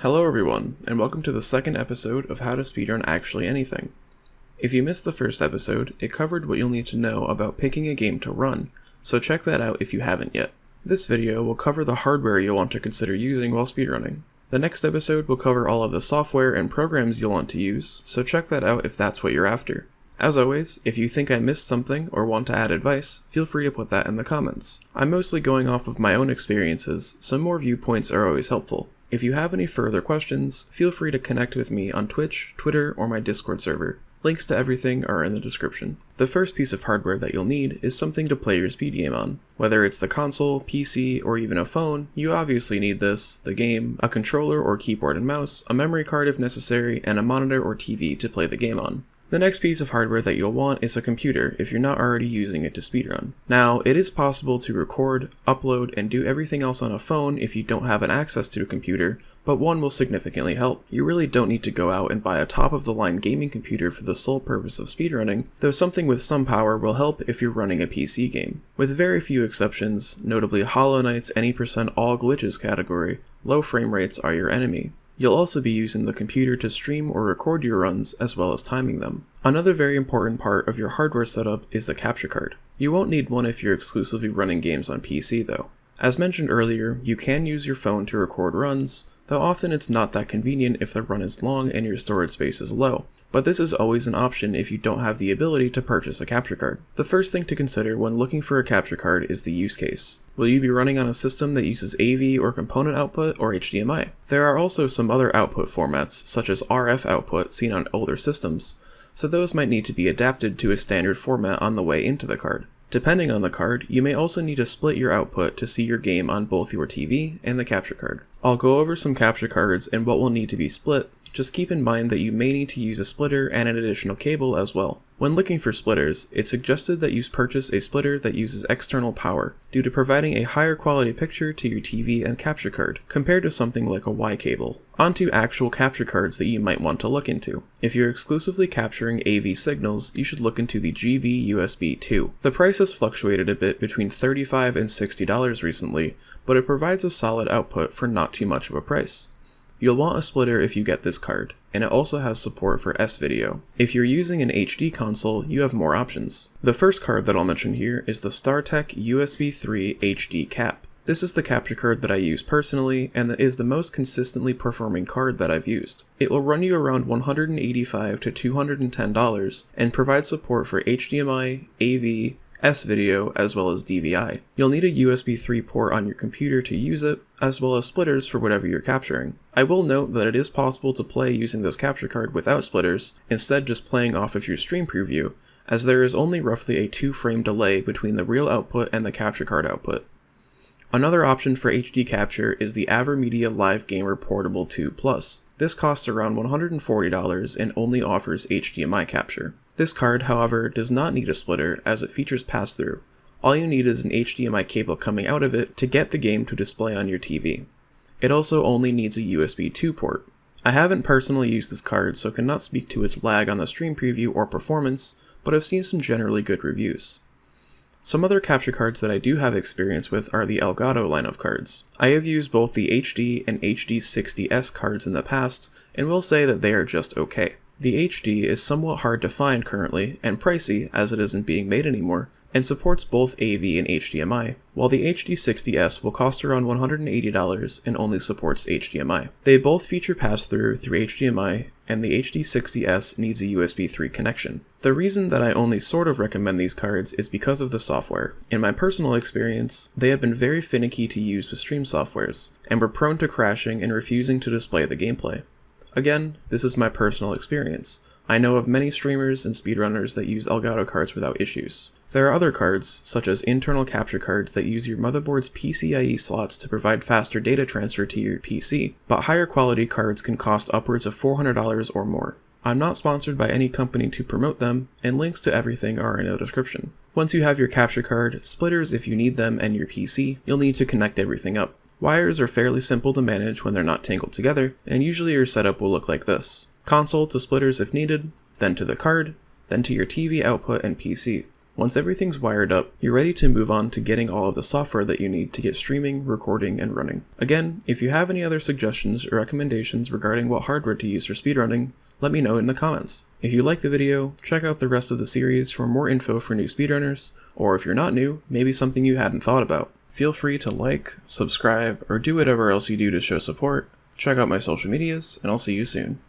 Hello everyone, and welcome to the second episode of How to Speedrun Actually Anything. If you missed the first episode, it covered what you'll need to know about picking a game to run, so check that out if you haven't yet. This video will cover the hardware you'll want to consider using while speedrunning. The next episode will cover all of the software and programs you'll want to use, so check that out if that's what you're after. As always, if you think I missed something or want to add advice, feel free to put that in the comments. I'm mostly going off of my own experiences, so more viewpoints are always helpful. If you have any further questions, feel free to connect with me on Twitch, Twitter, or my Discord server. Links to everything are in the description. The first piece of hardware that you'll need is something to play your speed game on. Whether it's the console, PC, or even a phone, you obviously need this, the game, a controller or keyboard and mouse, a memory card if necessary, and a monitor or TV to play the game on. The next piece of hardware that you'll want is a computer if you're not already using it to speedrun. Now, it is possible to record, upload, and do everything else on a phone if you don't have an access to a computer, but one will significantly help. You really don't need to go out and buy a top-of-the-line gaming computer for the sole purpose of speedrunning, though something with some power will help if you're running a PC game. With very few exceptions, notably Hollow Knight's any % all glitches category, low frame rates are your enemy. You'll also be using the computer to stream or record your runs, as well as timing them. Another very important part of your hardware setup is the capture card. You won't need one if you're exclusively running games on PC though. As mentioned earlier, you can use your phone to record runs, though often it's not that convenient if the run is long and your storage space is low. But this is always an option if you don't have the ability to purchase a capture card. The first thing to consider when looking for a capture card is the use case. Will you be running on a system that uses AV or component output or HDMI? There are also some other output formats, such as RF output seen on older systems, so those might need to be adapted to a standard format on the way into the card. Depending on the card, you may also need to split your output to see your game on both your TV and the capture card. I'll go over some capture cards and what will need to be split. Just keep in mind that you may need to use a splitter and an additional cable as well. When looking for splitters, it's suggested that you purchase a splitter that uses external power, due to providing a higher quality picture to your TV and capture card, compared to something like a Y cable. Onto actual capture cards that you might want to look into. If you're exclusively capturing AV signals, you should look into the GV USB 2. The price has fluctuated a bit between $35 and $60 recently, but it provides a solid output for not too much of a price. You'll want a splitter if you get this card, and it also has support for S-Video. If you're using an HD console, you have more options. The first card that I'll mention here is the StarTech USB 3 HD cap. This is the capture card that I use personally, and that is the most consistently performing card that I've used. It will run you around $185 to $210, and provide support for HDMI, AV, S-Video, as well as DVI. You'll need a USB 3 port on your computer to use it, as well as splitters for whatever you're capturing. I will note that it is possible to play using this capture card without splitters, instead just playing off of your stream preview, as there is only roughly a 2-frame delay between the real output and the capture card output. Another option for HD capture is the AverMedia Live Gamer Portable 2 Plus. This costs around $140 and only offers HDMI capture. This card, however, does not need a splitter as it features pass-through. All you need is an HDMI cable coming out of it to get the game to display on your TV. It also only needs a USB 2 port. I haven't personally used this card, so cannot speak to its lag on the stream preview or performance, but I've seen some generally good reviews. Some other capture cards that I do have experience with are the Elgato line of cards. I have used both the HD and HD60S cards in the past, and will say that they are just okay. The HD is somewhat hard to find currently, and pricey as it isn't being made anymore, and supports both AV and HDMI, while the HD60S will cost around $180 and only supports HDMI. They both feature pass-through through HDMI, and the HD60S needs a USB 3 connection. The reason that I only sort of recommend these cards is because of the software. In my personal experience, they have been very finicky to use with stream softwares, and were prone to crashing and refusing to display the gameplay. Again, this is my personal experience. I know of many streamers and speedrunners that use Elgato cards without issues. There are other cards, such as internal capture cards that use your motherboard's PCIe slots to provide faster data transfer to your PC, but higher quality cards can cost upwards of $400 or more. I'm not sponsored by any company to promote them, and links to everything are in the description. Once you have your capture card, splitters if you need them, and your PC, you'll need to connect everything up. Wires are fairly simple to manage when they're not tangled together, and usually your setup will look like this. Console to splitters if needed, then to the card, then to your TV output and PC. Once everything's wired up, you're ready to move on to getting all of the software that you need to get streaming, recording, and running. Again, if you have any other suggestions or recommendations regarding what hardware to use for speedrunning, let me know in the comments. If you liked the video, check out the rest of the series for more info for new speedrunners, or if you're not new, maybe something you hadn't thought about. Feel free to like, subscribe, or do whatever else you do to show support. Check out my social medias, and I'll see you soon.